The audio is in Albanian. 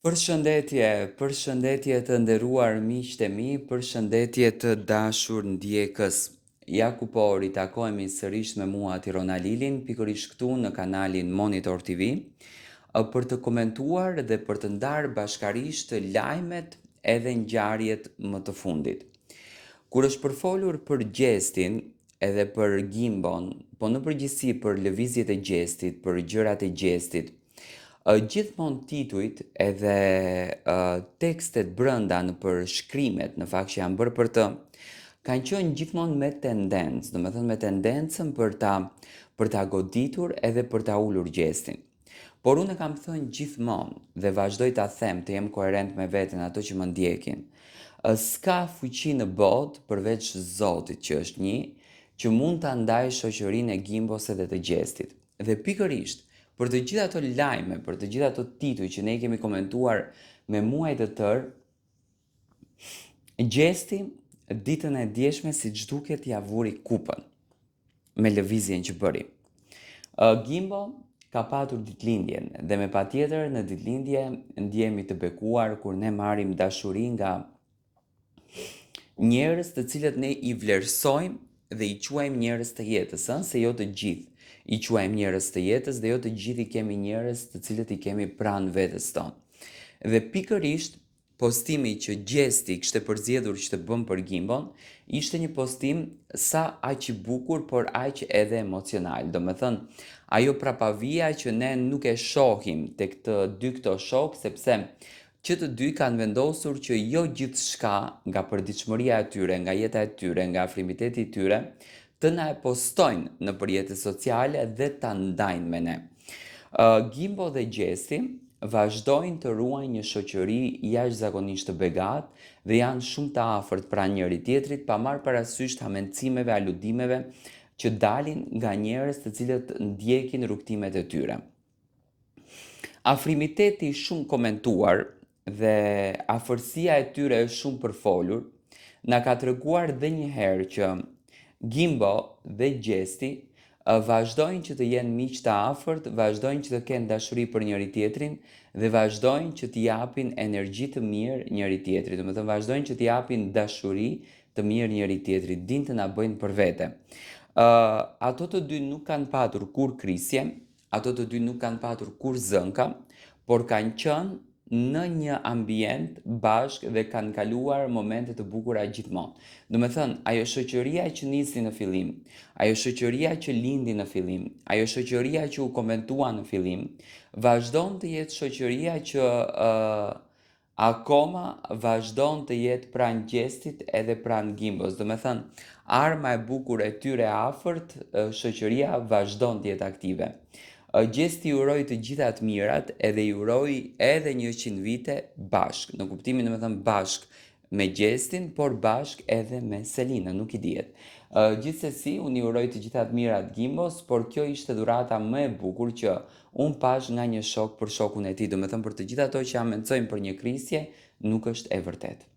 Përshëndetje të nderuar miqtë e mi, përshëndetje të dashur ndjekës. Ja ku po ritakohemi sërish me mua Tirona Lilin, pikërisht këtu në kanalin Monitor TV, për të komentuar dhe për të ndarë bashkarisht lajmet edhe ngjarjet më të fundit. Kur është përfolur për gjestin edhe për gimbon, po në përgjithësi për lëvizjet e gjestit, për gjërat e gjestit, gjithmonë titujt edhe tekstet brënda në për shkrimet në fakt që janë bërë për të, kanë qenë gjithmonë me tendencë, do me thënë me tendencën për ta goditur edhe për ta ulur gjestin. Por unë kam thënë gjithmonë dhe vazhdoj ta them të jem koherent me veten ato që më ndjekin. S'ka fuqi në botë përveç Zotit që është një, që mund ta ndajë shoqërinë e gimbos edhe të gjestit. Dhe pikërisht për të gjitha ato lajme, për të gjitha ato tituj që ne kemi komentuar me muaj të tërë, gjesti ditën e djeshme siç duket ja vuri kupën me lëvizjen që bëri. Gimbo ka patur ditëlindjen dhe me patjetër në ditëlindje ndjehemi të bekuar kur ne marrim dashuri nga njerëz të cilët ne i vlerësojmë dhe i quajmë njerëz të jetës, se jo të gjithë i quajmë njerëz të jetës dhe jo të gjithë i kemi njerëz të cilët i kemi pranë vetes tonë. Dhe pikërisht postimi që gjesti kishte përzgjedhur që të bëm për gimbon, ishte një postim sa aq i bukur, por aq edhe emocional. Do me thënë, ajo prapavia që ne nuk e shohim tek të dy këto shok, sepse që të dy kanë vendosur që jo gjithçka nga përditshmëria e tyre, nga jeta e tyre, nga afrimiteti i tyre, të na e postojnë në përjetës sociale dhe ta ndajnë me ne. Gimbo dhe gjesti vazhdojnë të ruajnë një shoqëri jashtëzakonisht të begatë dhe janë shumë të afërt pranë njëri tjetrit, pa marrë parasysh hamencimeve, aludimeve që dalin nga njerëz të cilët ndjekin rrugtimet e tyre. Afrimiteti shumë komentuar dhe afërsia e tyre është shumë përfolur, na ka treguar edhe një herë që Gimbo dhe gjesti vazhdojnë që të jenë miq të afërt, vazhdojnë që të kenë dashuri për njëri tjetrin dhe vazhdojnë që t'i japin energji të mirë njëri tjetrit. Do të thënë vazhdojnë që t'i japin dashuri të mirë njëri tjetrit, din të na bëjnë për vete. Ato të dy nuk kanë patur kur krisje, ato të dy nuk kanë patur kur zënka, por kanë qenë në një ambient bashk dhe kanë kaluar momente të bukura gjithmonë. Do me thënë, ajo shoqëria që nisi në fillim, ajo shoqëria që lindi në fillim, ajo shoqëria që u komentua në fillim, vazhdon të jetë shoqëria që akoma vazhdon të jetë pranë gjestit edhe pranë gimbos. Do me thënë, arma e bukur e tyre afërt, shoqëria vazhdon të jetë aktive. Gjesti i uroi të gjitha të mirat edhe i uroi edhe 100 vite bashk, në kuptimin do të thënë bashk me gjestin, por bashk edhe me Selinën, nuk i dihet. Gjithsesi, unë i uroj të gjitha të mirat gimbos, por kjo ishte dhurata më e bukur që unë pash nga një shok për shokun e tij, do të thënë për të gjitha ato që amencojnë për një krisje, nuk është e vërtetë.